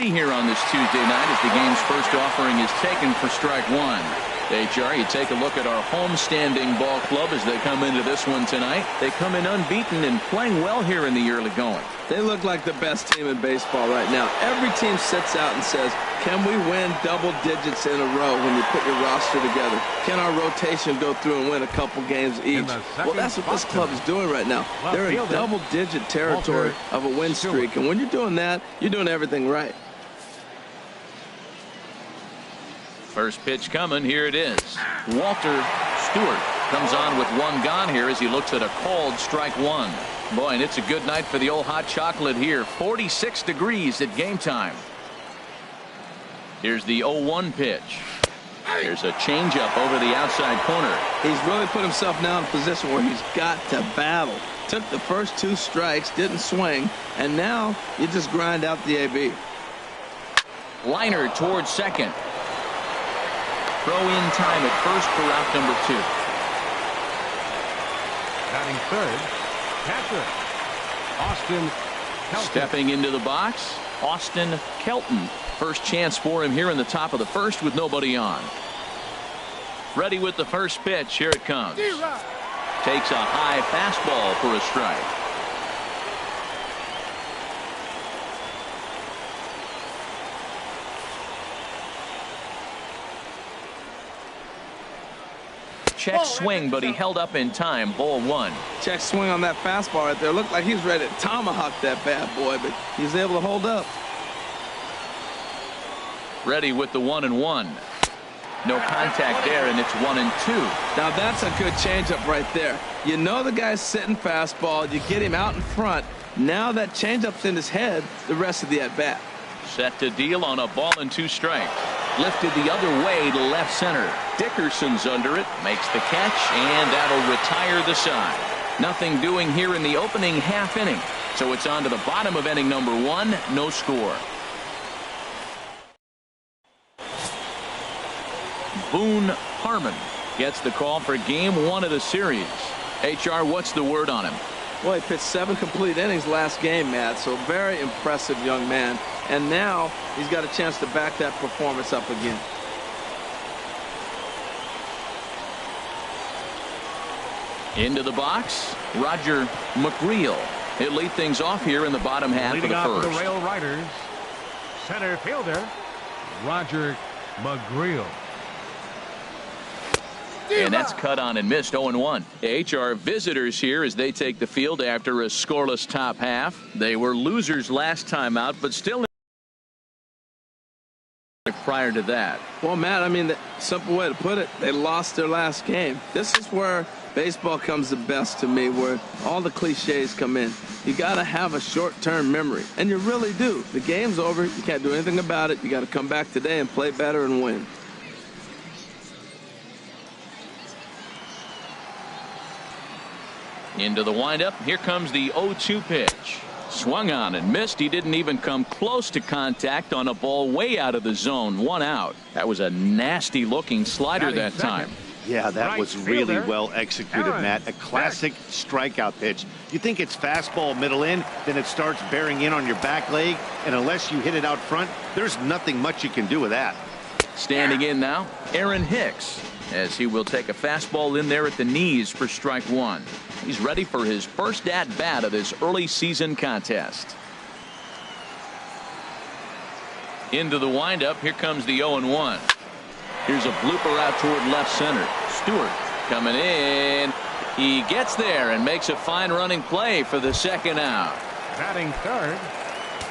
Here on this Tuesday night as the game's first offering is taken for strike one. HR, you take a look at our homestanding ball club as they come into this one tonight. They come in unbeaten and playing well here in the early going. They look like the best team in baseball right now. Every team sits out and says, can we win double digits in a row when you put your roster together? Can our rotation go through and win a couple games each? Well, that's what this club is doing right now. They're in double-digit territory of a win streak. And when you're doing that, you're doing everything right. First pitch coming. Here it is. Walter Stewart comes on with one gone here as he looks at a called strike one. Boy, and it's a good night for the old hot chocolate here. 46 degrees at game time. Here's the 0-1 pitch. There's a changeup over the outside corner. He's really put himself now in a position where he's got to battle. Took the first two strikes, didn't swing, and now you just grind out the AB. Liner towards second. Throw in time at first for out number 2. Batting third, catcher Austin Kelton. Stepping into the box, Austin Kelton. First chance for him here in the top of the first with nobody on. Ready with the first pitch. Here it comes. Takes a high fastball for a strike. Check swing, but he held up in time. Ball one. Check swing on that fastball right there. Looked like he's ready to tomahawk that bad boy, but he's able to hold up. Ready with the 1-1. No contact there, and it's 1-2. Now that's a good changeup right there. You know the guy's sitting fastball. You get him out in front. Now that changeup's in his head the rest of the at-bat. Set to deal on a ball and 2 strikes. Lifted the other way to left center. Dickerson's under it, makes the catch, and that'll retire the side. Nothing doing here in the opening half inning. So it's on to the bottom of inning number 1. No score. Boone Harmon gets the call for game 1 of the series. HR, what's the word on him? Well, he pitched 7 complete innings last game, Matt, so very impressive young man. And now he's got a chance to back that performance up again. Into the box, Roger McGreal. He'll lead things off here in the bottom half of the first. Leading off for the Rail Riders, center fielder Roger McGreal. And that's cut on and missed. 0-1. HR visitors here as they take the field after a scoreless top half. They were losers last time out, but still prior to that. Well, Matt, I mean, the simple way to put it, they lost their last game. This is where baseball comes the best to me, where all the cliches come in. You got to have a short-term memory, and you really do. The game's over. You can't do anything about it. You got to come back today and play better and win. Into the windup. Here comes the 0-2 pitch. Swung on and missed. He didn't even come close to contact on a ball way out of the zone. 1 out. That was a nasty looking slider that time. Yeah, that was really well executed, Matt. A classic strikeout pitch. You think it's fastball middle in, then it starts bearing in on your back leg, and unless you hit it out front, there's nothing much you can do with that. Standing in now, Aaron Hicks, as he will take a fastball in there at the knees for strike 1. He's ready for his first at-bat of this early season contest. Into the windup. Here comes the 0-1. Here's a blooper out toward left center. Stewart coming in. He gets there and makes a fine running play for the second out. Batting third,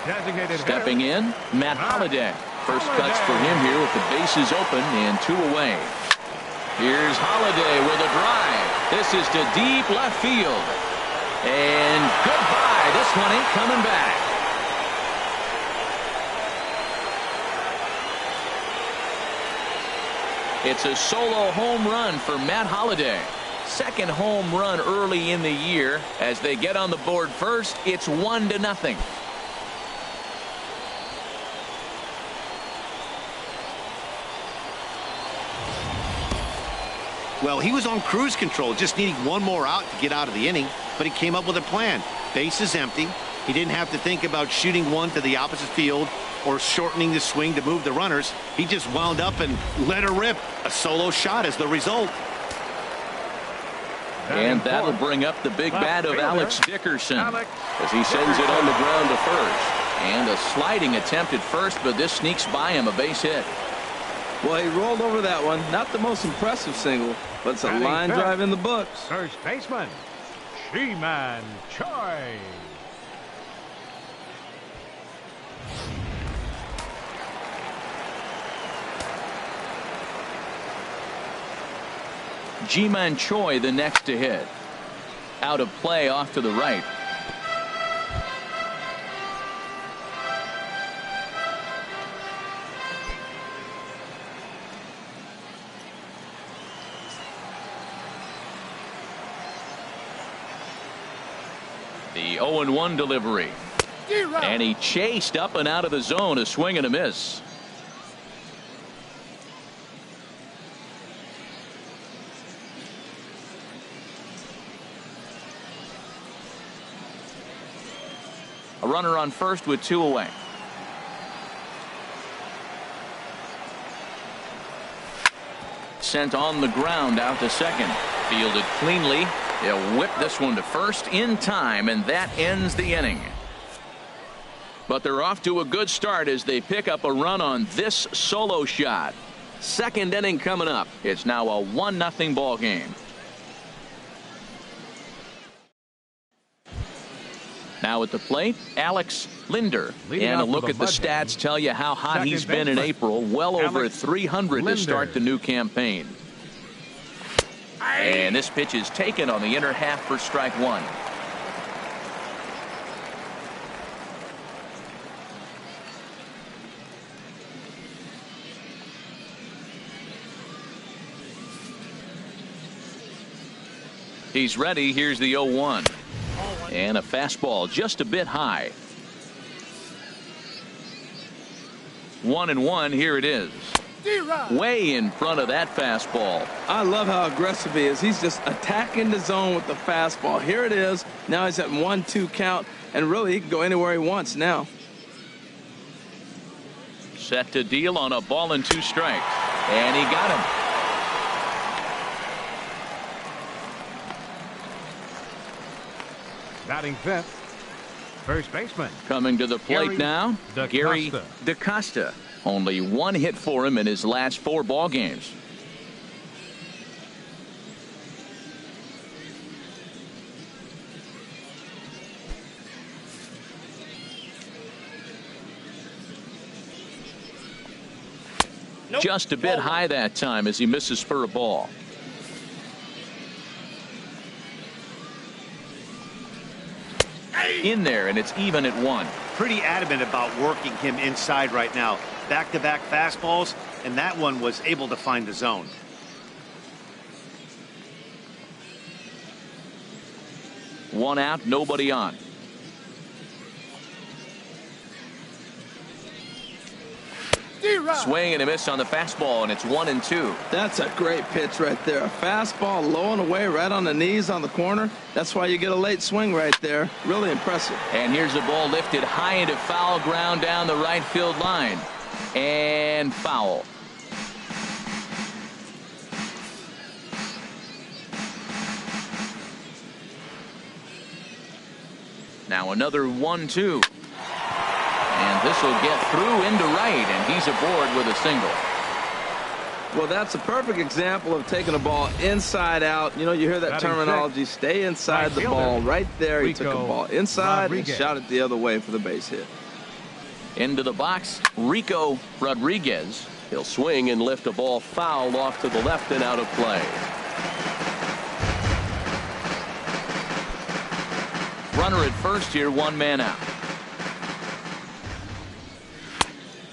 designated stepping in, Matt Holliday. First cuts for him here with the bases open and 2 away. Here's Holliday with a drive. This is to deep left field. And goodbye. This one ain't coming back. It's a solo home run for Matt Holliday. Second home run early in the year. As they get on the board first, it's 1-0. Well, he was on cruise control, just needing one more out to get out of the inning, but he came up with a plan. Base is empty, He didn't have to think about shooting one to the opposite field or shortening the swing to move the runners. He just wound up and let her rip. A solo shot is the result. And that'll bring up the big bat of Alex Dickerson as he sends it on the ground to first. And a sliding attempt at first, but this sneaks by him, a base hit. Well, he rolled over that one. Not the most impressive single, but it's a line drive in the books. First baseman, Ji-Man Choi. Ji-Man Choi the next to hit. Out of play off to the right. The 0-1 delivery. And he chased up and out of the zone, a swing and a miss. A runner on first with 2 away. Sent on the ground out to second. Fielded cleanly. He'll whip this one to first in time, and that ends the inning. But they're off to a good start as they pick up a run on this solo shot. Second inning coming up. It's now a 1-0 ball game. Now at the plate, Alex Linder. And a look at the stats tell you how hot he's been in April. Well over 300 to start the new campaign. And this pitch is taken on the inner half for strike one. He's ready. Here's the 0-1. And a fastball just a bit high. 1-1. Here it is. Way in front of that fastball. I love how aggressive he is. He's just attacking the zone with the fastball. Here it is. Now he's at 1-2 count, and really he can go anywhere he wants now. Set to deal on a ball and 2 strikes. And he got him. Batting fifth, first baseman. Coming to the plate now, Gary DaCosta. DaCosta. Only 1 hit for him in his last 4 ball games. Just a bit high that time as he misses for a ball. In there, and it's even at 1. Pretty adamant about working him inside right now. Back-to-back fastballs, and that one was able to find the zone. One out, nobody on. Swing and a miss on the fastball, and it's 1-2. That's a great pitch right there. A fastball low and away right on the knees on the corner. That's why you get a late swing right there. Really impressive. And here's a ball lifted high into foul ground down the right field line. And foul. Now another 1-2. And this will get through into right, and he's aboard with a single. Well, that's a perfect example of taking a ball inside out. You know, you hear that terminology, stay inside the ball. Right there, he took a ball inside and shot it the other way for the base hit. Into the box, Rico Rodriguez. He'll swing and lift a ball foul off to the left and out of play. Runner at first here, 1 man out.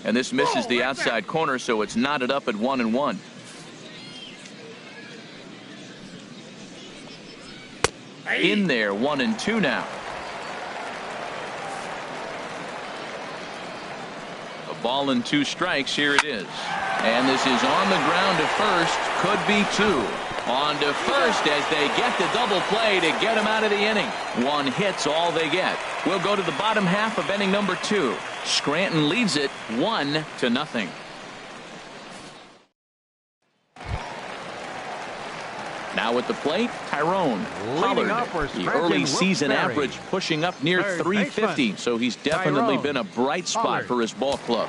And this misses the outside corner, so it's knotted up at 1-1. In there, 1-2 now. A ball and 2 strikes. Here it is. And this is on the ground to first. Could be 2. On to first as they get the double play to get him out of the inning. One hit's all they get. We'll go to the bottom half of inning number 2. Scranton leads it 1-0. Now at the plate, Tyrone Pollard. The early season average pushing up near 350, so he's definitely been a bright spot for his ball club.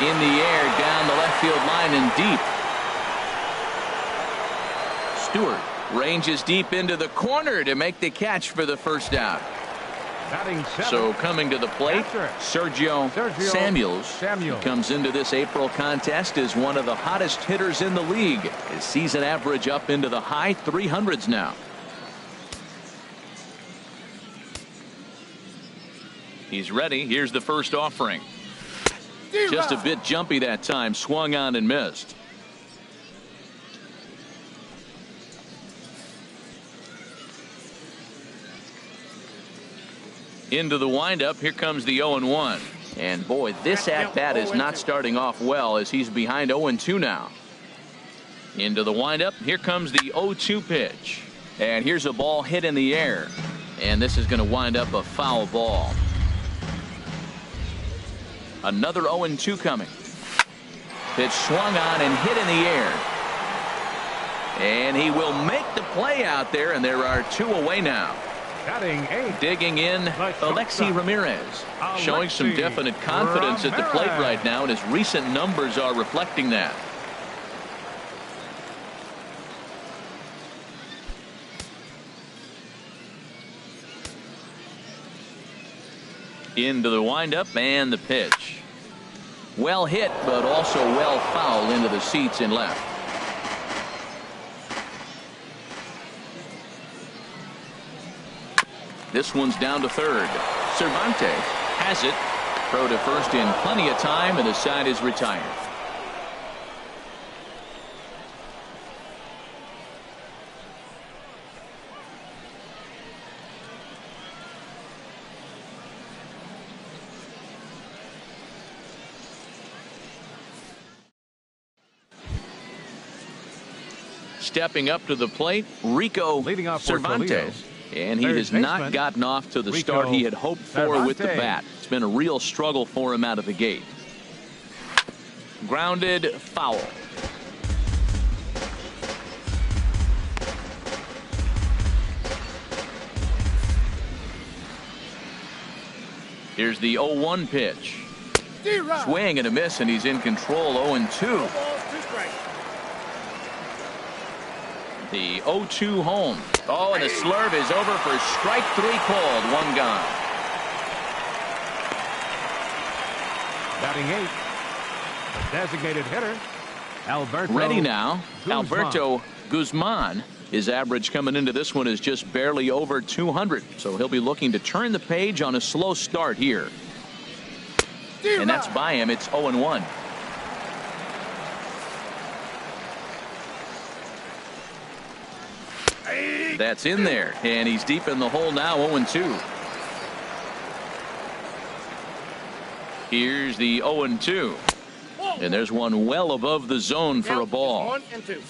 In the air, down the left field line and deep. Stewart ranges deep into the corner to make the catch for the first out. So coming to the plate, Sergio Samuels. He comes into this April contest as one of the hottest hitters in the league. His season average up into the high 300s now. He's ready. Here's the first offering. Just a bit jumpy that time. Swung on and missed. Into the windup. Here comes the 0-1. And boy, this at-bat is not starting off well as he's behind 0-2 now. Into the windup. Here comes the 0-2 pitch. And here's a ball hit in the air. And this is going to wind up a foul ball. Another 0-2 coming. Pitch swung on and hit in the air. And he will make the play out there, and there are 2 away now. Digging in, Alexi Ramirez. Showing some definite confidence at the plate right now, and his recent numbers are reflecting that. Into the windup and the pitch. Well hit, but also well foul into the seats in left. This one's down to third. Cervantes has it. Throw to first in plenty of time, and the side is retired. Stepping up to the plate, Rico Cervantes. And he has not gotten off to the start he had hoped for with the bat. It's been a real struggle for him out of the gate. Grounded, foul. Here's the 0-1 pitch. Swing and a miss, and he's in control. 0-2. The 0-2 home. Oh, and the slurve is over for strike 3 called. 1 gone. Batting 8. The designated hitter, Alberto. Ready now. Guzman. Alberto Guzman. His average coming into this one is just barely over 200. So he'll be looking to turn the page on a slow start here. And that's by him. It's 0-1. That's in there, and he's deep in the hole now. 0-2. Here's the 0-2, and there's one well above the zone for a ball. 1 and 2.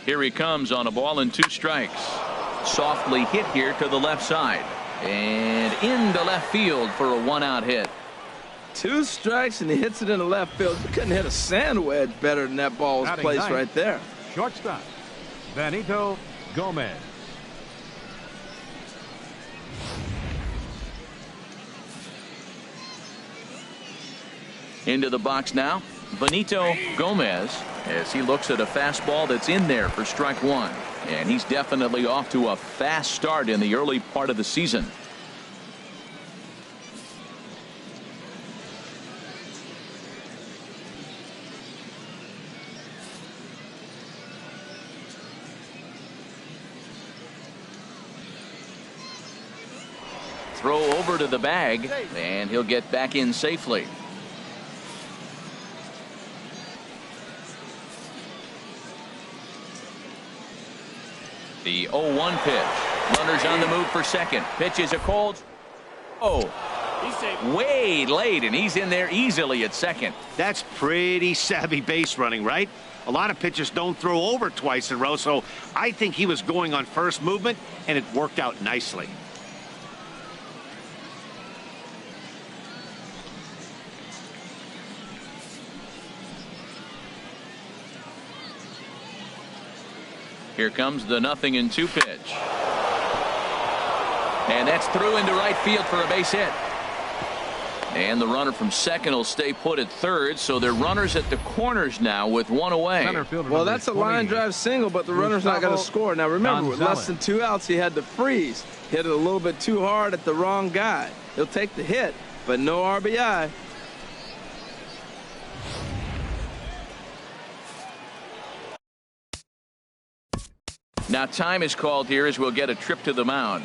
Here he comes on a ball and 2 strikes. Softly hit here to the left side and into left field for a 1-out hit. 2 strikes and he hits it in the left field. You couldn't hit a sand wedge better than that ball was placed right there. Shortstop, Benito Gomez. Into the box now, Benito Gomez, as he looks at a fastball that's in there for strike 1. And he's definitely off to a fast start in the early part of the season. Throw over to the bag, and he'll get back in safely. The 0-1 pitch. Runners on the move for second. Pitch is a cold. Oh, way late, and he's in there easily at second. That's pretty savvy base running, right? A lot of pitchers don't throw over twice in a row, so I think he was going on first movement, and it worked out nicely. Here comes the 0-2 pitch. And that's through into right field for a base hit. And the runner from second will stay put at third, so they're runners at the corners now with one away. Well, that's a line drive single, but the runner's not going to score. Now, remember, with less than 2 outs, he had to freeze. Hit it a little bit too hard at the wrong guy. He'll take the hit, but no RBI. Now time is called here as we'll get a trip to the mound.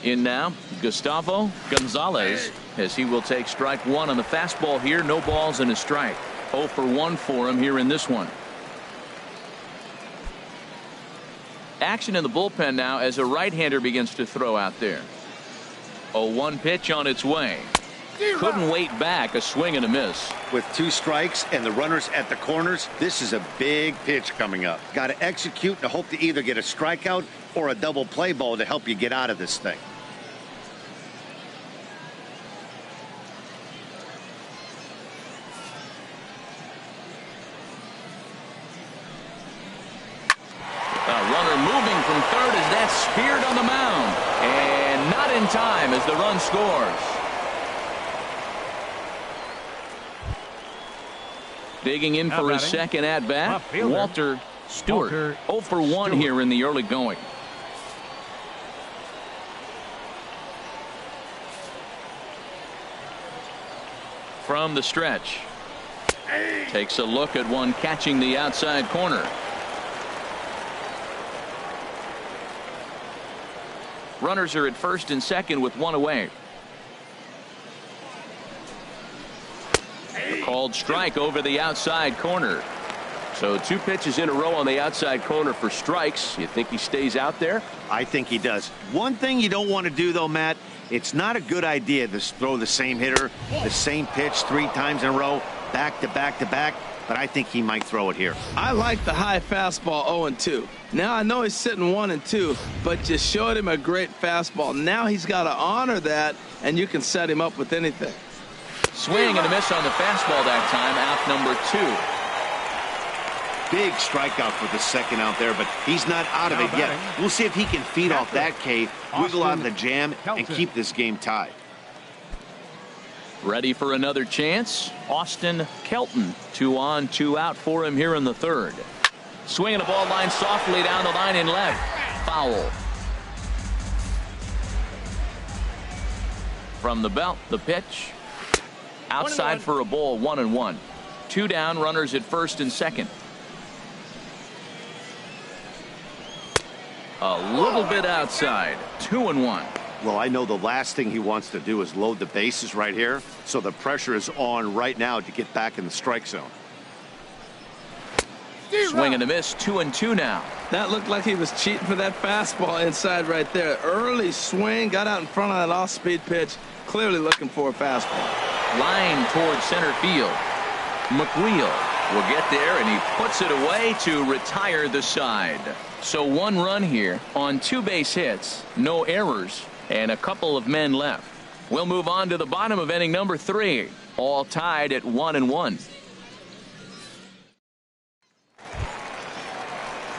In now, Gustavo Gonzalez, as he will take strike one on the fastball here. No balls and a strike. 0 for 1 for him here in this one. Action in the bullpen now as a right-hander begins to throw out there. 0-1 pitch on its way. Couldn't wait back. A swing and a miss. With 2 strikes and the runners at the corners, this is a big pitch coming up. Got to execute and hope to either get a strikeout or a double play ball to help you get out of this thing. Runner moving from third as that's speared on the mound. And not in time as the run scores. Digging in for his second at-bat, Walter Stewart. 0 for 1 here in the early going. From the stretch. Takes a look at one catching the outside corner. Runners are at first and second with one away. A called strike over the outside corner. So 2 pitches in a row on the outside corner for strikes. You think he stays out there? I think he does. One thing you don't want to do, though, Matt, it's not a good idea to throw the same hitter, the same pitch 3 times in a row, back to back to back. But I think he might throw it here. I like the high fastball 0-2. Now I know he's sitting 1-2, but you showed him a great fastball. Now he's got to honor that, and you can set him up with anything. Swing and a miss on the fastball that time. Out number 2. Big strikeout for the second out there, but he's not out of it yet. We'll see if he can feed off that K, wiggle out of the jam, and keep this game tied. Ready for another chance. Austin Kelton. 2 on, 2 out for him here in the third. Swinging a ball line softly down the line in left. Foul. From the belt, the pitch. Outside for a ball, 1-1. 2 down, runners at first and second. A little bit outside. 2-1. Well, I know the last thing he wants to do is load the bases right here, so the pressure is on right now to get back in the strike zone. Swing and a miss. 2-2 now. That looked like he was cheating for that fastball inside right there. Early swing, got out in front of that off-speed pitch, clearly looking for a fastball. Line towards center field. McWheel will get there, and he puts it away to retire the side. So 1 run here on 2 base hits, no errors, and a couple of men left. We'll move on to the bottom of inning number 3, all tied at 1-1.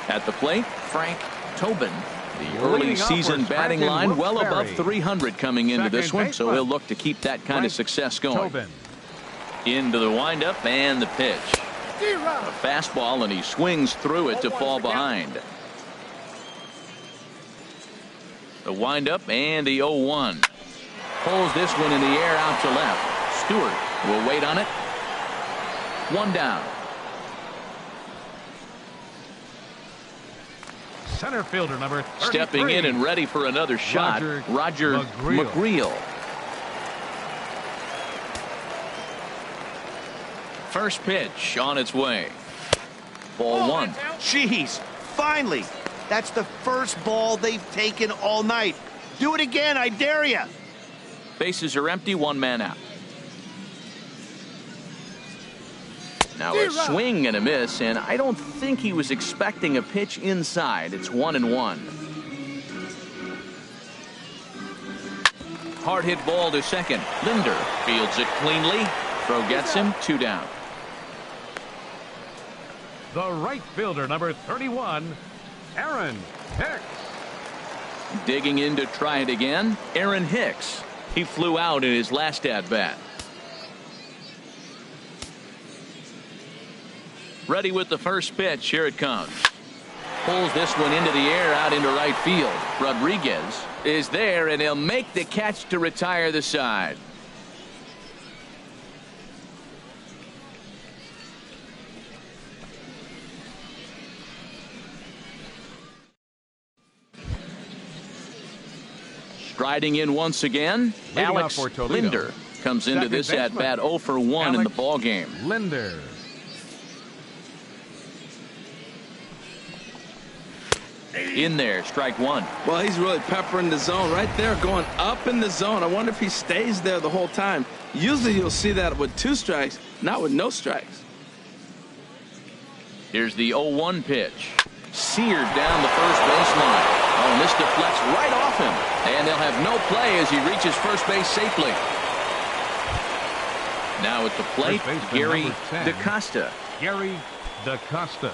At the plate, Frank Tobin. The early season batting line well above 300 coming into this one, so he'll look to keep that kind of success going. Into the windup and the pitch. A fastball, and he swings through it to fall behind. The windup and the 0-1. Pulls this one in the air out to left. Stewart will wait on it. One down. Center fielder number 33. Stepping in and ready for another shot, Roger McGreal. First pitch on its way. Ball one. Jeez, finally. That's the first ball they've taken all night. Do it again, I dare you. Bases are empty, one man out. Now a swing and a miss, and I don't think he was expecting a pitch inside. It's 1-1. Hard hit ball to second. Linder fields it cleanly. Throw gets him, 2 down. The right fielder number 31, Aaron Hicks. Digging in to try it again, Aaron Hicks. He flew out in his last at-bat. Ready with the first pitch. Here it comes. Pulls this one into the air out into right field. Rodriguez is there, and he'll make the catch to retire the side. Striding in once again, Alex Linder comes into this at-bat 0 for 1 in the ball game. Linder. In there, strike one. Well, he's really peppering the zone right there, going up in the zone. I wonder if he stays there the whole time. Usually you'll see that with 2 strikes, not with no strikes. Here's the 0-1 pitch. Seared down the first baseline. Oh, and this deflects right off him. And they'll have no play as he reaches first base safely. Now at the plate, Gary DaCosta. Gary DaCosta.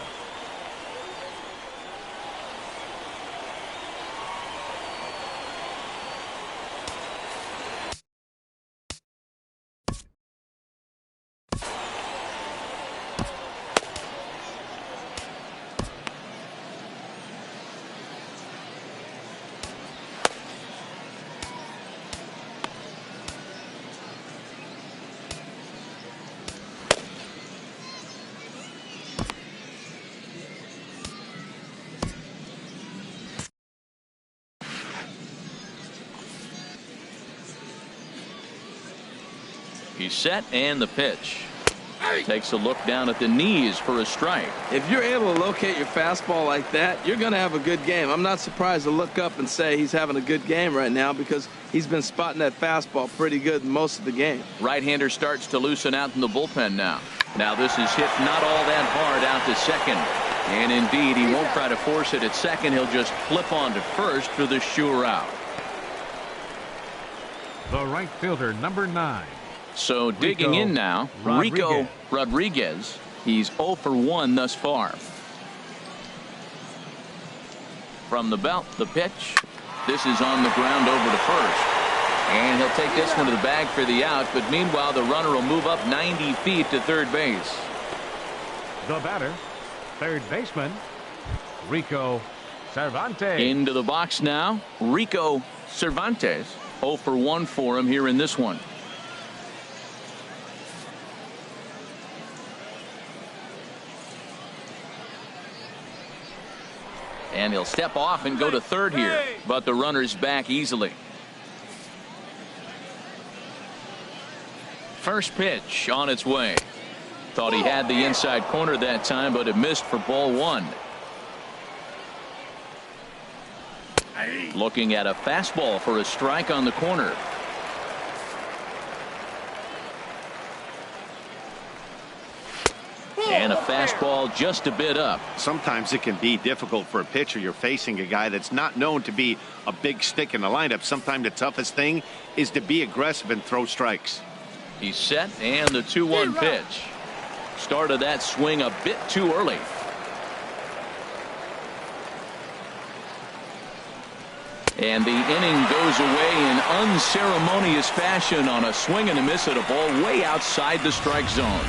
He's set, and the pitch. Takes a look down at the knees for a strike. If you're able to locate your fastball like that, you're going to have a good game. I'm not surprised to look up and say he's having a good game right now because he's been spotting that fastball pretty good most of the game. Right-hander starts to loosen out in the bullpen now. Now this is hit not all that hard out to second. And indeed, he won't try to force it at second. He'll just flip on to first for the sure out. The right fielder, number 9. So digging in now, Rico Rodriguez. He's 0 for 1 thus far. From the belt, the pitch. This is on the ground over to first. And he'll take this one to the bag for the out. But meanwhile, the runner will move up 90 feet to third base. The batter, third baseman, Rico Cervantes. Into the box now, Rico Cervantes. 0 for 1 for him here in this one. And he'll step off and go to third here, but the runner's back easily. First pitch on its way. Thought he had the inside corner that time, but it missed for ball 1. Looking at a fastball for a strike on the corner. And a fastball just a bit up. Sometimes it can be difficult for a pitcher. You're facing a guy that's not known to be a big stick in the lineup. Sometimes the toughest thing is to be aggressive and throw strikes. He's set, and the 2-1 pitch. Started that swing a bit too early. And the inning goes away in unceremonious fashion on a swing and a miss at a ball way outside the strike zone.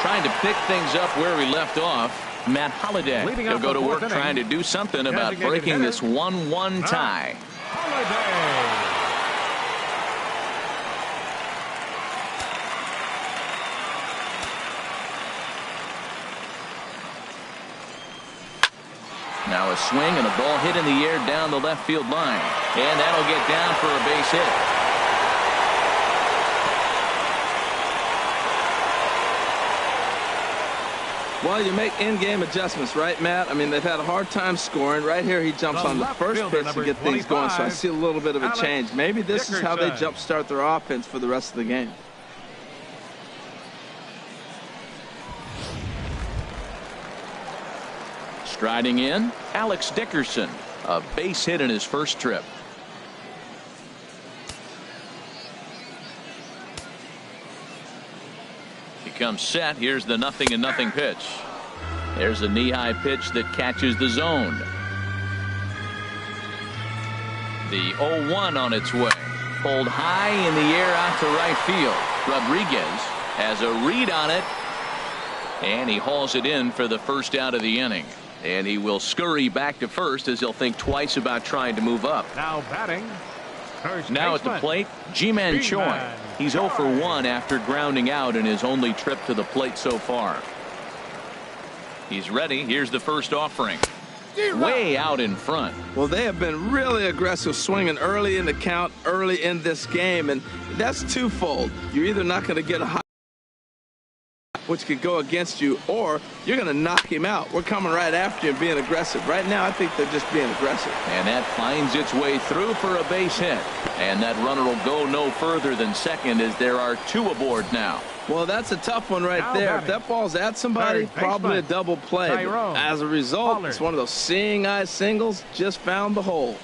Trying to pick things up where we left off. Matt Holliday. He'll go to work trying to do something about breaking this 1-1 tie. Holliday. Now a swing and a ball hit in the air down the left field line. And that'll get down for a base hit. Well, you make in-game adjustments, right, Matt? I mean, they've had a hard time scoring. Right here, he jumps on the first pitch to get things going, so I see a little bit of a change. Maybe this is how they jumpstart their offense for the rest of the game. Striding in, Alex Dickerson. A base hit in his first trip. Comes set. Here's the 0-0 pitch. There's a knee-high pitch that catches the zone. The 0-1 on its way. Pulled high in the air out to right field. Rodriguez has a read on it, and he hauls it in for the first out of the inning. And he will scurry back to first as he'll think twice about trying to move up. Now batting. Now at the plate, Ji-Man Choi. He's 0 for 1 after grounding out in his only trip to the plate so far. He's ready. Here's the first offering. Way out in front. Well, they have been really aggressive swinging early in the count, early in this game, and that's twofold. You're either not going to get a high, which could go against you, or you're going to knock him out. We're coming right after you and being aggressive. Right now, I think they're just being aggressive. And that finds its way through for a base hit. And that runner will go no further than second as there are 2 aboard now. Well, that's a tough one right there. If that ball's at somebody, probably a double play. But as a result, it's one of those seeing eye singles. Just found the hole.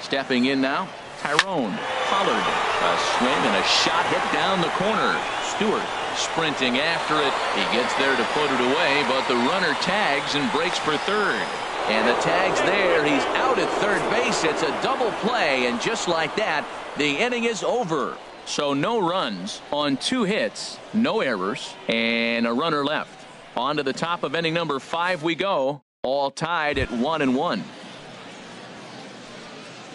Stepping in now, Tyrone Pollard. A swing and a shot hit down the corner. Stewart sprinting after it. He gets there to put it away, but the runner tags and breaks for third. And the tag's there. He's out at third base. It's a double play, and just like that, the inning is over. So no runs on 2 hits, no errors, and a runner left. On to the top of inning number 5 we go, all tied at 1-1.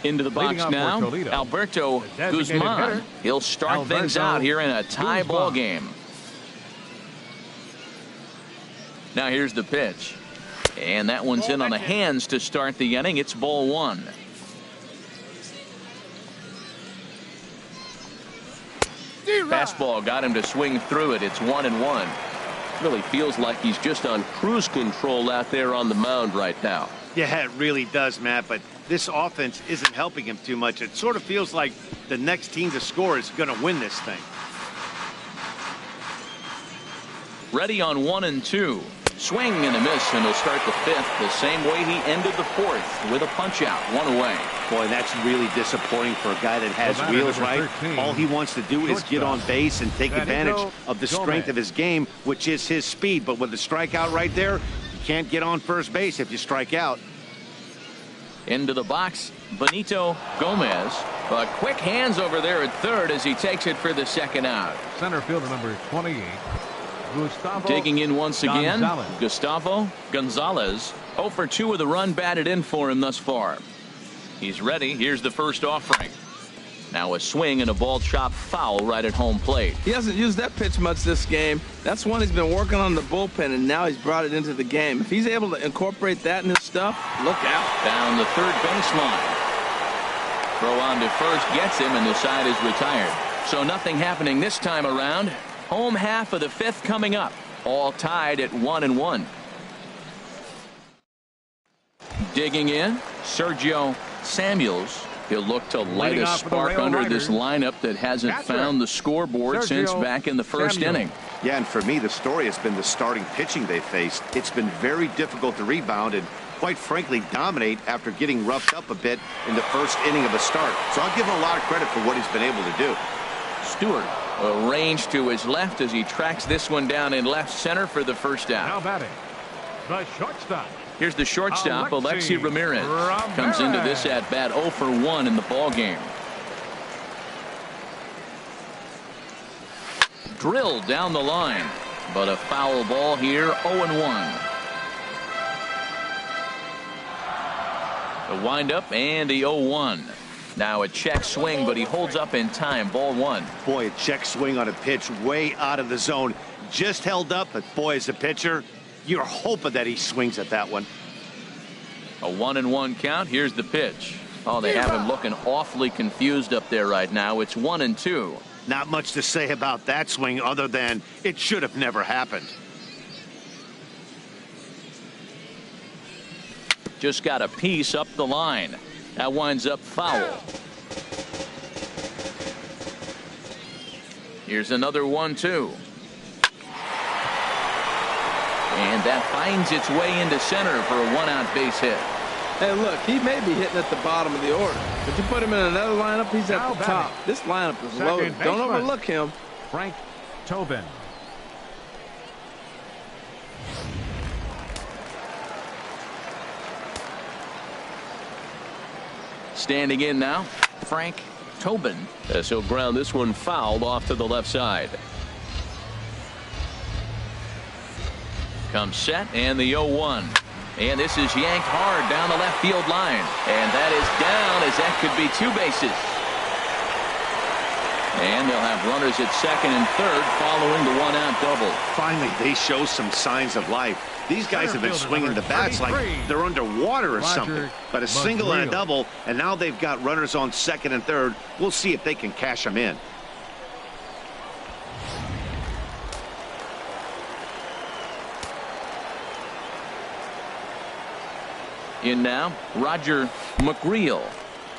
Into the box now, Alberto Guzman. He'll start things out here in a tie ball game. Now here's the pitch. And that one's in on the hands to start the inning. It's ball 1. Fastball got him to swing through it. It's 1-1. Really feels like he's just on cruise control out there on the mound right now. Yeah, it really does, Matt, but this offense isn't helping him too much. It sort of feels like the next team to score is going to win this thing. Ready on 1-2. Swing and a miss, and he'll start the 5th the same way he ended the 4th with a punch out, 1 away. Boy, that's really disappointing for a guy that has wheels, right? All he wants to do is get on base and take advantage of the strength of his game, which is his speed. But with the strikeout right there, you can't get on first base if you strike out. Into the box, Benito Gomez. But quick hands over there at third as he takes it for the second out. Center fielder number 28. Gustavo digging in once again. Gonzalez. Gustavo Gonzalez. 0 for 2 with a run batted in for him thus far. He's ready. Here's the first offering. Now a swing and a ball chopped foul right at home plate. He hasn't used that pitch much this game. That's one he's been working on the bullpen, and now he's brought it into the game. If he's able to incorporate that in his stuff, look out. Down the third baseline. Throw on to first gets him, and the side is retired. So nothing happening this time around. Home half of the 5th coming up. All tied at 1-1. Digging in, Sergio Samuels. He'll look to light a spark under this lineup that hasn't found the scoreboard since back in the first inning. Yeah, and for me, the story has been the starting pitching they faced. It's been very difficult to rebound and, quite frankly, dominate after getting roughed up a bit in the first inning of a start. So I'll give him a lot of credit for what he's been able to do. Stewart arranged to his left as he tracks this one down in left center for the first out. Now batting, The shortstop. Here's the shortstop, Alexi Ramirez. Comes into this at bat 0 for 1 in the ball game. Drilled down the line, but a foul ball here, 0-1. The windup and the 0-1. Now a check swing, but he holds up in time. Ball 1. Boy, a check swing on a pitch way out of the zone. Just held up, but boy, as a pitcher, you're hoping that he swings at that one. A 1-1 count. Here's the pitch. Oh, they have him looking awfully confused up there right now. It's 1-2. Not much to say about that swing other than it should have never happened. Just got a piece up the line. That winds up foul. Here's another 1-2. And that finds its way into center for a 1-out base hit. Hey, look, he may be hitting at the bottom of the order, but you put him in another lineup, he's at the top. This lineup is loaded. Don't overlook him. Frank Tobin. Standing in now, Frank Tobin, as he'll ground this one fouled off to the left side. Comes set and the 0-1. And this is yanked hard down the left field line. And that is down, as that could be 2 bases. And they'll have runners at second and third following the 1-out double. Finally, they show some signs of life. These guys have been swinging the bats like they're underwater or something. But a single and a double, and now they've got runners on second and third. We'll see if they can cash them in. In now, Roger McGreal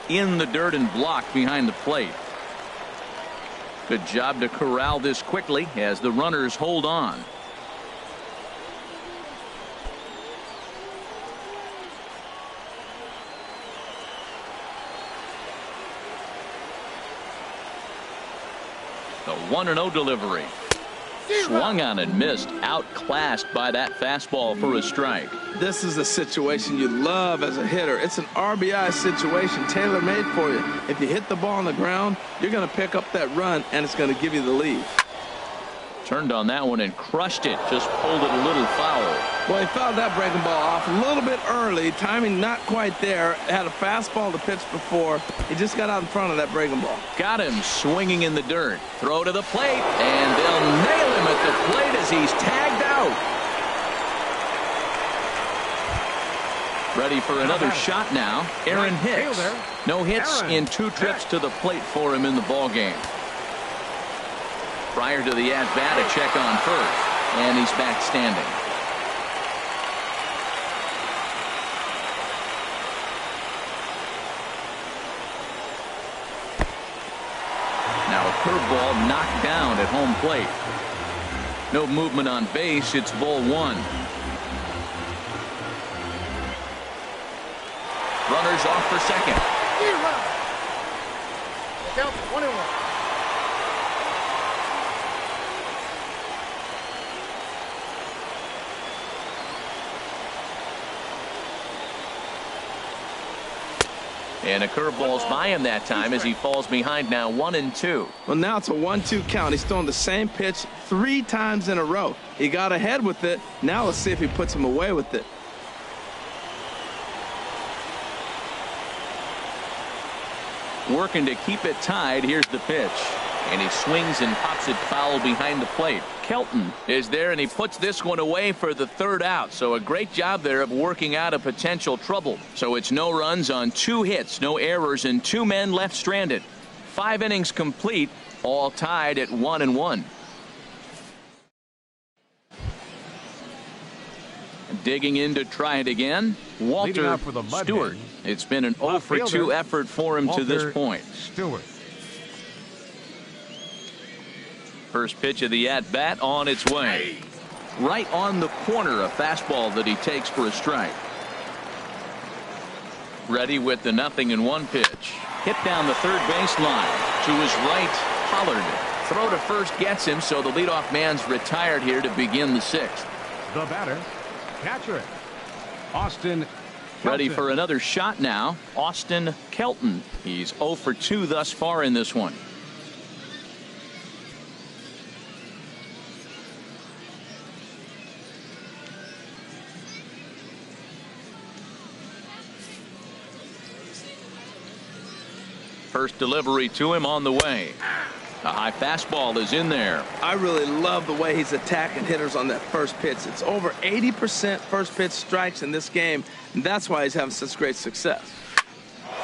in the dirt and blocked behind the plate. Good job to corral this quickly as the runners hold on. The 1-0 delivery. Swung on and missed, outclassed by that fastball for a strike. This is a situation you love as a hitter. It's an RBI situation, tailor-made for you. If you hit the ball on the ground, you're going to pick up that run, and it's going to give you the lead. Turned on that one and crushed it. Just pulled it a little foul. Well, he fouled that breaking ball off a little bit early. Timing not quite there. Had a fastball to pitch before. He just got out in front of that breaking ball. Got him swinging in the dirt. Throw to the plate, and they'll nail him at the plate as he's tagged out. Ready for another shot now. Aaron Hicks. No hits in 2 trips to the plate for him in the ballgame. Prior to the at-bat, a check on first, and he's back standing. Now a curveball knocked down at home plate. No movement on base. It's ball 1. Runners off for second. Look out, 21. And a curveball's by him that time as he falls behind now 1-2. Well, now it's a 1-2 count. He's throwing the same pitch 3 times in a row. He got ahead with it. Now let's see if he puts him away with it. Working to keep it tied. Here's the pitch. And he swings and pops it foul behind the plate. Kelton is there, and he puts this one away for the 3rd out. So a great job there of working out a potential trouble. So it's no runs on 2 hits, no errors, and 2 men left stranded. 5 innings complete, all tied at 1-1. Digging in to try it again, Walter Stewart. It's been an 0 for 2 effort for him to this point. Stewart. First pitch of the at-bat on its way. Right on the corner, a fastball that he takes for a strike. Ready with the 0-1 pitch. Hit down the third baseline to his right. Pollard. Throw to first gets him, so the leadoff man's retired here to begin the 6th. The batter, Catcher, Austin. Ready Kelton. for another shot now. Austin Kelton. He's 0 for 2 thus far in this one. First delivery to him on the way. A high fastball is in there. I really love the way he's attacking hitters on that first pitch. It's over 80% first pitch strikes in this game, and that's why he's having such great success.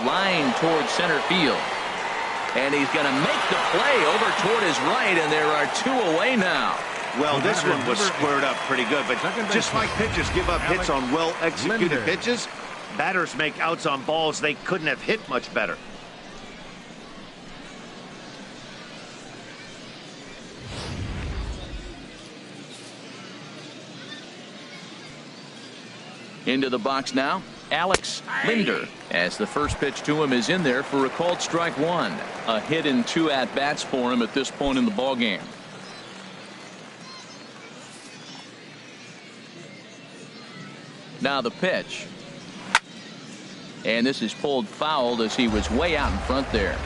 Line towards center field. And he's going to make the play over toward his right, and there are 2 away now. Well, this one was squared up pretty good, but just like pitchers give up hits on well-executed pitches, batters make outs on balls they couldn't have hit much better. Into the box now, Alex Linder, as the first pitch to him is in there for a called strike 1. A hit in 2 at-bats for him at this point in the ballgame. Now the pitch. And this is pulled foul as he was way out in front there.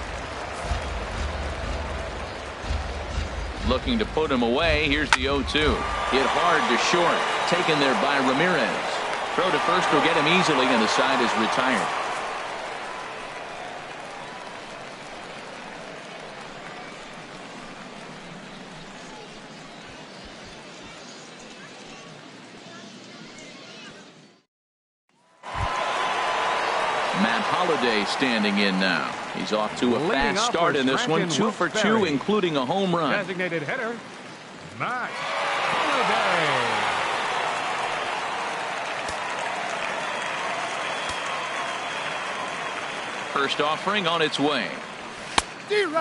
Looking to put him away. Here's the 0-2. Hit hard to short. Taken there by Ramirez. Throw to first will get him easily, and the side is retired. Matt Holliday standing in now. He's off to a fast start in this one. 2 for 2, including a home run. Designated hitter, Matt Holliday. First offering on its way.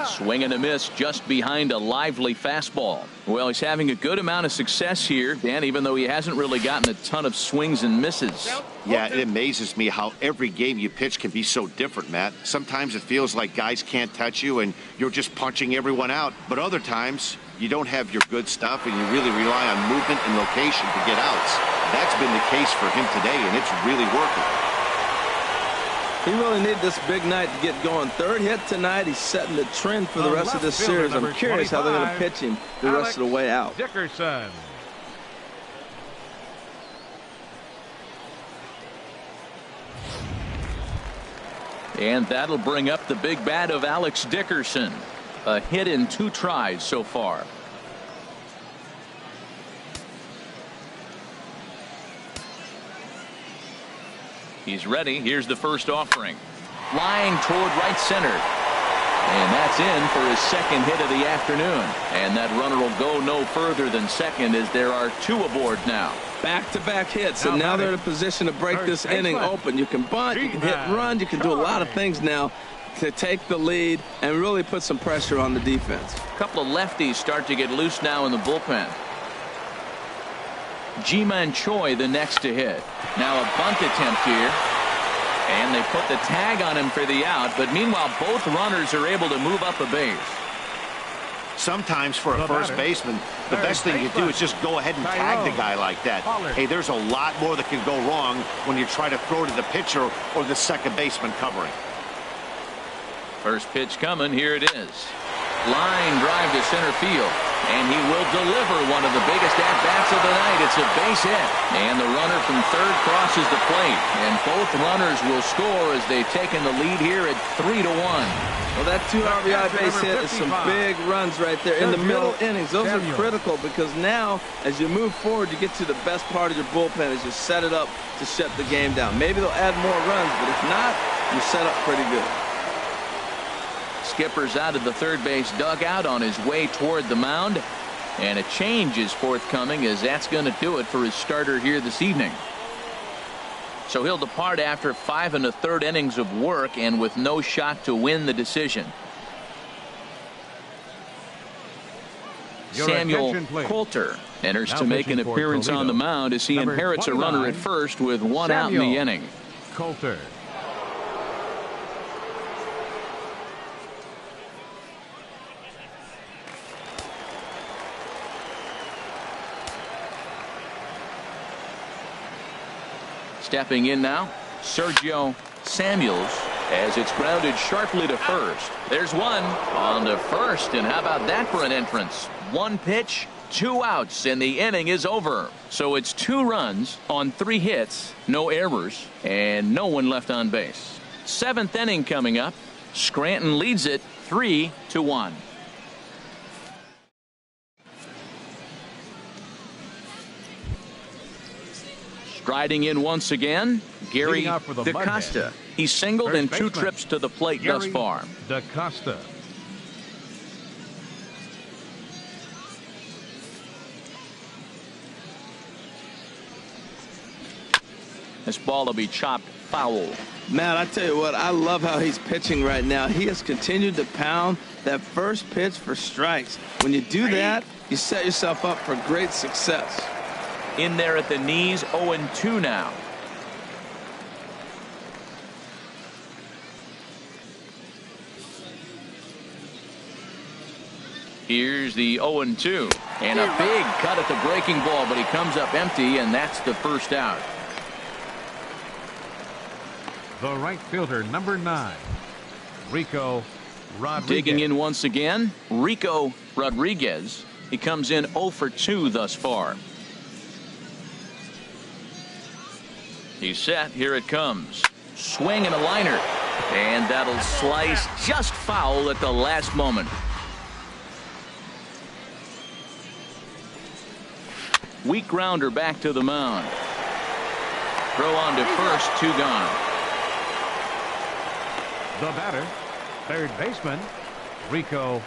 Swing and a miss just behind a lively fastball. Well, he's having a good amount of success here, Dan, even though he hasn't really gotten a ton of swings and misses. Yeah, it amazes me how every game you pitch can be so different, Matt. Sometimes it feels like guys can't touch you and you're just punching everyone out. But other times you don't have your good stuff and you really rely on movement and location to get outs. That's been the case for him today, and it's really working. He really needed this big night to get going. Third hit tonight. He's setting the trend for the rest of this series. I'm curious how they're going to pitch him the rest of the way out. Dickerson. And that'll bring up the big bat of Alex Dickerson. A hit in 2 tries so far. He's ready. Here's the first offering. Flying toward right center. And that's in for his second hit of the afternoon. And that runner will go no further than second as there are 2 aboard now. Back-to-back hits, and now they're in a position to break this inning open. You can bunt, you can hit and run, you can do a lot of things now to take the lead and really put some pressure on the defense. A couple of lefties start to get loose now in the bullpen. Ji-Man Choi the next to hit. Now a bunt attempt here. And they put the tag on him for the out, but meanwhile both runners are able to move up a base. Sometimes for a first baseman, the best thing you do is just go ahead and tag the guy like that. Hey, there's a lot more that can go wrong when you try to throw to the pitcher or the second baseman covering. First pitch coming. Here it is. Line drive to center field. And he will deliver one of the biggest at-bats of the night. It's a base hit. And the runner from third crosses the plate. And both runners will score as they've taken the lead here at 3-1. Well, that 2 RBI base hit is some big runs right there in the middle innings. Those are critical because now, as you move forward, you get to the best part of your bullpen as you set it up to shut the game down. Maybe they'll add more runs, but if not, you set up pretty good. Skipper's out of the third base dugout on his way toward the mound. And a change is forthcoming as that's going to do it for his starter here this evening. So he'll depart after 5 1/3 innings of work and with no shot to win the decision. Samuel Coulter enters to make an appearance on the mound as he inherits a runner at first with 1 out in the inning. Coulter. Stepping in now, Sergio Samuels, as it's grounded sharply to first. There's one on to first, and how about that for an entrance? One pitch, 2 outs, and the inning is over. So it's 2 runs on 3 hits, no errors, and no one left on base. 7th inning coming up. Scranton leads it 3-1. Striding in once again, Gary DaCosta. He's singled in 2 trips to the plate thus far. DaCosta. This ball will be chopped foul. Matt, I tell you what, I love how he's pitching right now. He has continued to pound that first pitch for strikes. When you do that, you set yourself up for great success. In there at the knees, 0-2 now. Here's the 0-2. And a big cut at the breaking ball, but he comes up empty, and that's the first out. The right fielder, number 9, Rico Rodriguez. Digging in once again, Rico Rodriguez. He comes in 0 for 2 thus far. He's set. Here it comes. Swing and a liner. And that'll slice just foul at the last moment. Weak grounder back to the mound. Throw on to first, 2 gone. The batter, third baseman, Rico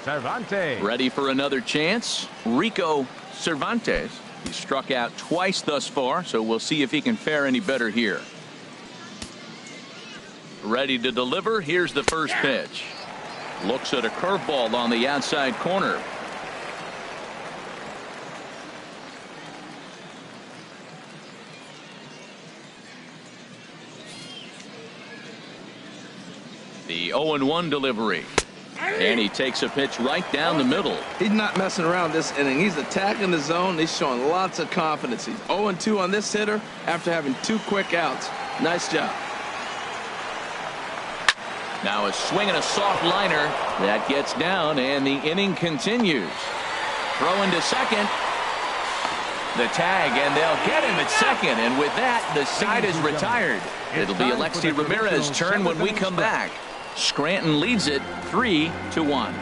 Cervantes. Ready for another chance. Rico Cervantes. He's struck out twice thus far, so we'll see if he can fare any better here. Ready to deliver. Here's the first pitch. Looks at a curveball on the outside corner. The 0-1 delivery. And he takes a pitch right down the middle. He's not messing around this inning. He's attacking the zone. He's showing lots of confidence. He's 0-2 on this hitter after having 2 quick outs. Nice job. Now a swing and a soft liner. That gets down, and the inning continues. Throw into second. The tag, and they'll get him at second. And with that, the side is retired. It'll be Alexei Ramirez's turn when we come back. Scranton leads it 3-1.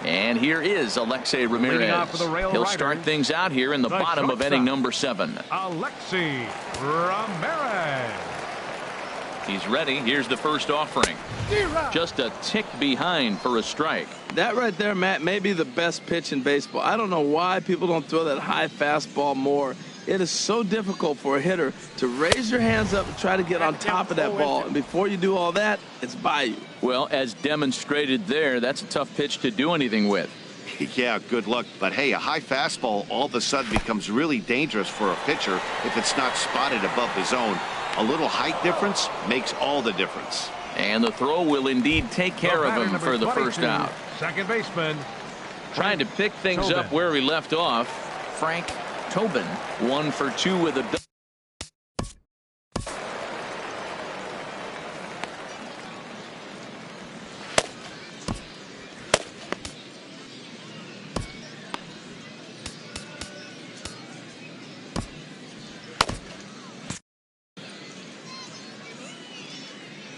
And here is Alexei Ramirez. He'll start things out here in the bottom of inning number 7. Alexei Ramirez. He's ready. Here's the first offering. Just a tick behind for a strike. That right there, Matt, may be the best pitch in baseball. I don't know why people don't throw that high fastball more. It is so difficult for a hitter to raise your hands up and try to get on top of that ball. And before you do all that, it's by you. Well, as demonstrated there, that's a tough pitch to do anything with. Yeah, good luck. But hey, a high fastball all of a sudden becomes really dangerous for a pitcher if it's not spotted above the zone. A little height difference makes all the difference. And the throw will indeed take care of him for the first out. Second baseman. Trying to pick things up where he left off. Frank Tobin, 1 for 2 with a double.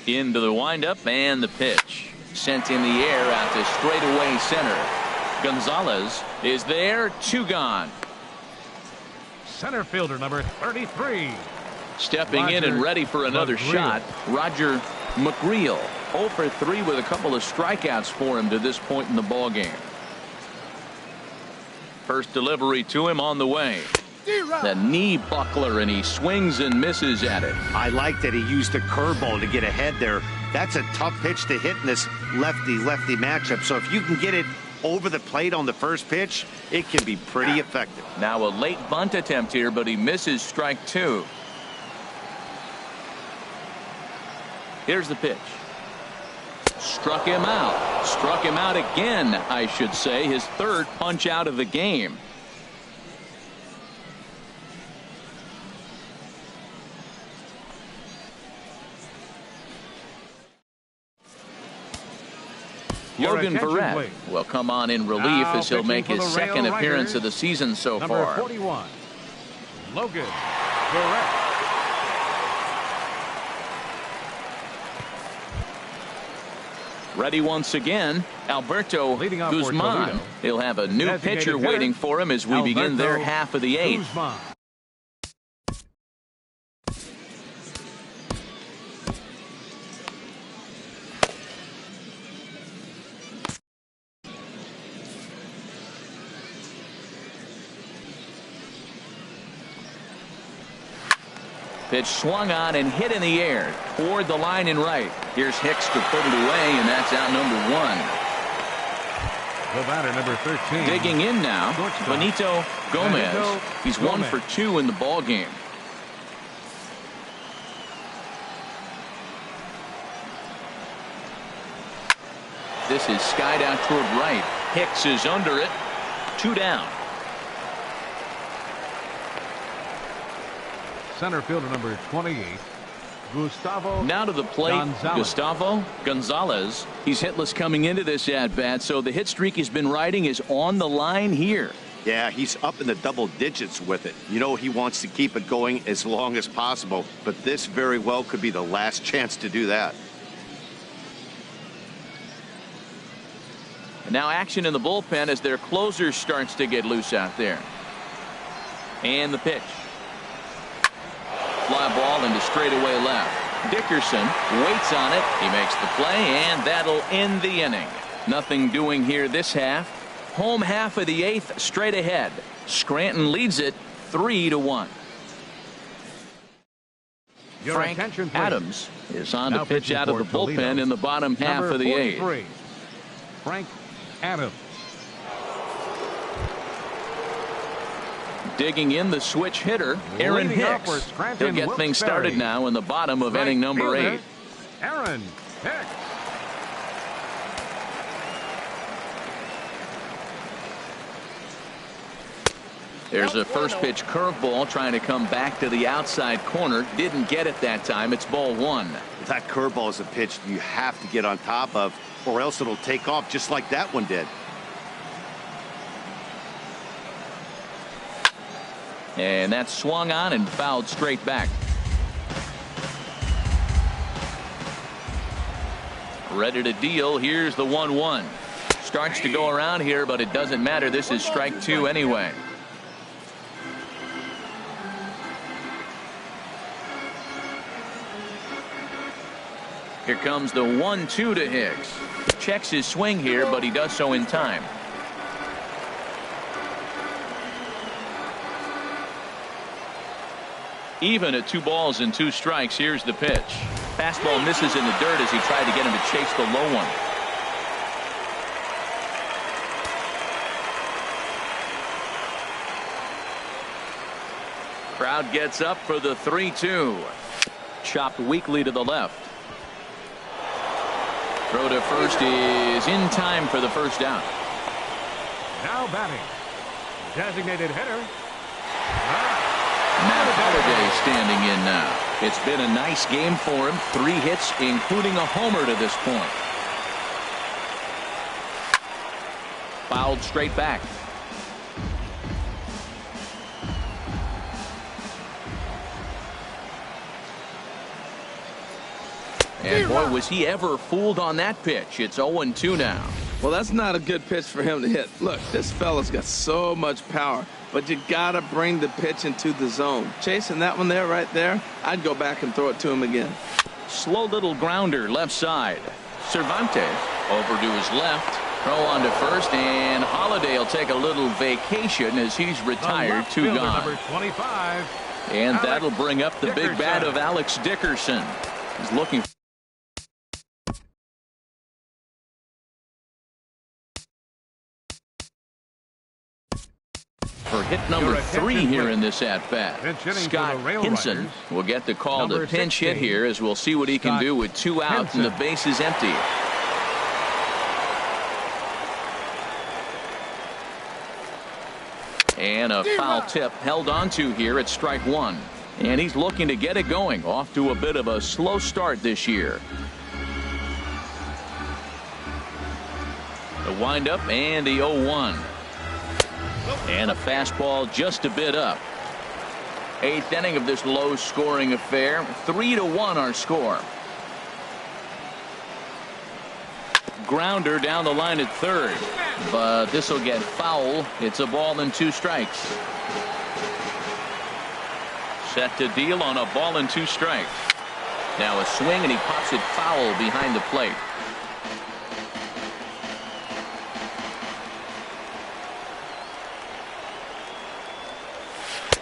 Into the windup, and the pitch sent in the air out to straightaway center. Gonzalez is there, 2 gone. Center fielder number 33. Stepping in and ready for another shot, Roger McGreal. 0 for 3 with a couple of strikeouts for him to this point in the ball game. First delivery to him on the way. The knee buckler, and he swings and misses at it. I like that he used the curveball to get ahead there. That's a tough pitch to hit in this lefty-lefty matchup. So if you can get it over the plate on the first pitch, it can be pretty effective. Now a late bunt attempt here, but he misses strike 2. Here's the pitch. Struck him out. Struck him out again, I should say. His third punch out of the game. Yogan Verrett will come on in relief now as he'll make his second appearance of the season so far. 41, Logan Verrett. Ready once again, Alberto Guzman. He'll have a new pitcher waiting for him as we begin their half of the eighth. Guzman. Pitch swung on and hit in the air toward the line and right. Here's Hicks to put it away, and that's out number one. The batter, number 13. Digging in now, Benito Gomez. He's 1 for 2 in the ball game. This is skied out toward right. Hicks is under it. 2 down. Center fielder number 28, Gustavo. Now to the plate, Gustavo Gonzalez. He's hitless coming into this at bat, so the hit streak he's been riding is on the line here. Yeah, he's up in the double digits with it. You know, he wants to keep it going as long as possible, but this very well could be the last chance to do that. And now action in the bullpen as their closer starts to get loose out there. And the pitch. Fly ball into straightaway left. Dickerson waits on it. He makes the play, and that'll end the inning. Nothing doing here this half. Home half of the eighth straight ahead. Scranton leads it 3-1. Frank Adams is on to pitch out of the bullpen in the bottom half of the eighth. Frank Adams. Digging in the switch hitter, Aaron Hicks. He'll get things started now in the bottom of inning number 8. Aaron Hicks. There's a first pitch curveball trying to come back to the outside corner. Didn't get it that time. It's ball 1. That curveball is a pitch you have to get on top of, or else it'll take off just like that one did. And that's swung on and fouled straight back. Ready to deal. Here's the 1-1. Starts to go around here, but it doesn't matter. This is strike 2 anyway. Here comes the 1-2 to Hicks. Checks his swing here, but he does so in time. Even at 2 balls and 2 strikes. Here's the pitch. Fastball misses in the dirt as he tried to get him to chase the low one. Crowd gets up for the 3-2. Chopped weakly to the left. Throw to first is in time for the first down. Now batting, designated hitter, Matt Holliday standing in now. It's been a nice game for him. 3 hits, including a homer to this point. Fouled straight back. And boy, was he ever fooled on that pitch. It's 0-2 now. Well, that's not a good pitch for him to hit. Look, this fella's got so much power, but you got to bring the pitch into the zone. Chasing that one there, right there, I'd go back and throw it to him again. Slow little grounder left side. Cervantes over to his left. Throw on to first, and Holliday will take a little vacation as he's retired. 2 gone. Number 25. And that'll bring up the big bat of Alex Dickerson. He's looking for hit number 3 here in this at-bat. Scott Hinson will get the call to pinch hit here as we'll see what he can do with 2 out and the base is empty. And a foul tip held onto here at strike one. And he's looking to get it going. Off to a bit of a slow start this year. The windup and the 0-1. And a fastball just a bit up. Eighth inning of this low scoring affair. 3-1 our score. Grounder down the line at third, but this will get foul. It's a ball and 2 strikes. Set to deal on a ball and 2 strikes. Now a swing, and he pops it foul behind the plate.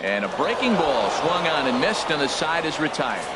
And a breaking ball swung on and missed, and the side is retired.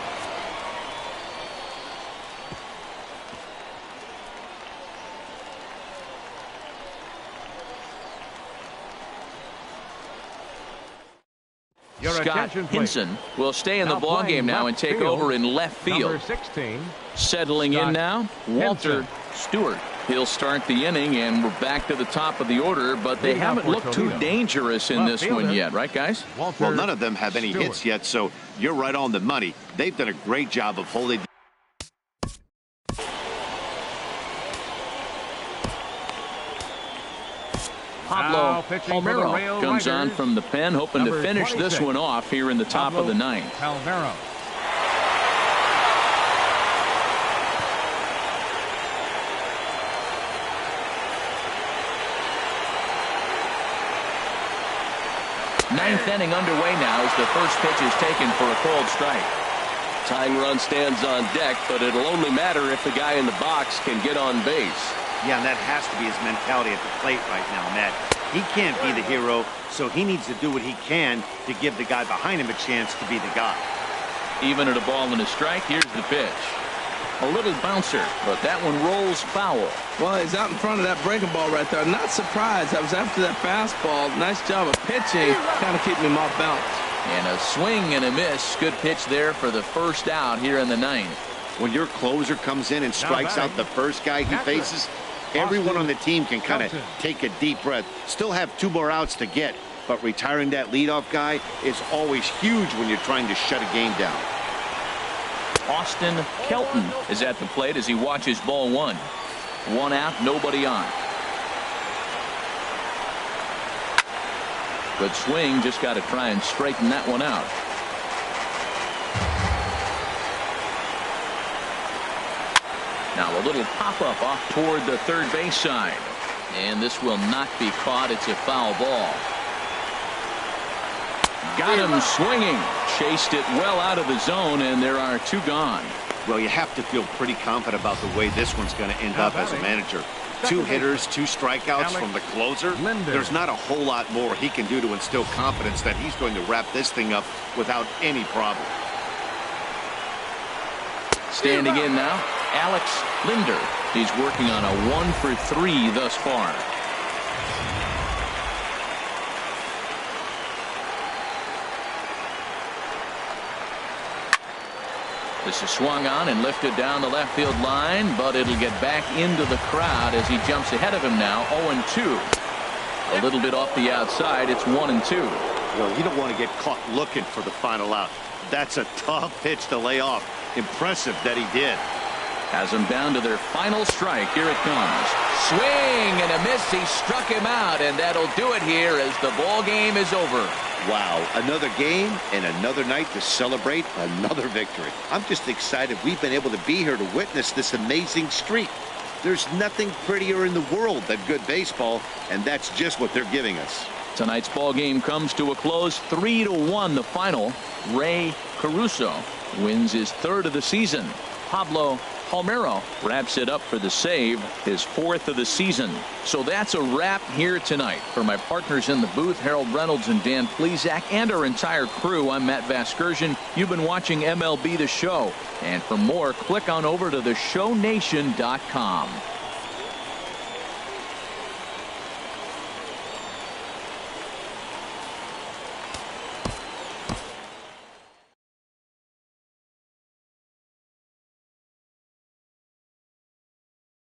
Scott Hinson will stay in the ballgame now and take over in left field. Number 16. Settling in now, Walter Stewart. He'll start the inning, and we're back to the top of the order, but they haven't looked too dangerous in this one yet, right, guys? Well, none of them have any hits yet, so you're right on the money. They've done a great job of holding. Pablo Palmeiro comes on from the pen, hoping to finish this one off here in the top of the ninth. Palmeiro. Ninth inning underway now as the first pitch is taken for a called strike. Tying run stands on deck, but it'll only matter if the guy in the box can get on base. Yeah, and that has to be his mentality at the plate right now, Matt. He can't be the hero, so he needs to do what he can to give the guy behind him a chance to be the guy. Even at a ball and a strike, here's the pitch. A little bouncer, but that one rolls foul. Well, he's out in front of that breaking ball right there. Not surprised. I was after that fastball. Nice job of pitching, kind of keeping him off balance. And a swing and a miss. Good pitch there for the first out here in the ninth. When your closer comes in and strikes out the first guy he faces, everyone on the team can kind of take a deep breath. Still have 2 more outs to get, but retiring that leadoff guy is always huge when you're trying to shut a game down. Austin Kelton is at the plate as he watches ball 1. 1 out, nobody on. Good swing, just got to try and straighten that one out. Now a little pop-up off toward the third base side. And this will not be caught. It's a foul ball. Got him swinging. Chased it well out of the zone, and there are 2 gone. Well, you have to feel pretty confident about the way this one's going to end up as a manager. 2 hitters, 2 strikeouts from the closer. There's not a whole lot more he can do to instill confidence that he's going to wrap this thing up without any problem. Standing in now, Alex Linder. He's working on a 1 for 3 thus far. This is swung on and lifted down the left field line, but it'll get back into the crowd as he jumps ahead of him now. 0-2. A little bit off the outside. It's 1-2. Well, you don't want to get caught looking for the final out. That's a tough pitch to lay off. Impressive that he did. Has them down to their final strike. Here it comes. Swing and a miss. He struck him out, and that'll do it here as the ball game is over. Wow, another game and another night to celebrate another victory. I'm just excited we've been able to be here to witness this amazing streak. There's nothing prettier in the world than good baseball, and that's just what they're giving us. Tonight's ball game comes to a close. 3-1 the final. Ray Caruso wins his 3rd of the season. Pablo Palmeiro wraps it up for the save, his 4th of the season. So that's a wrap here tonight. For my partners in the booth, Harold Reynolds and Dan Plesac, and our entire crew, I'm Matt Vasgersian. You've been watching MLB The Show. And for more, click on over to theshownation.com.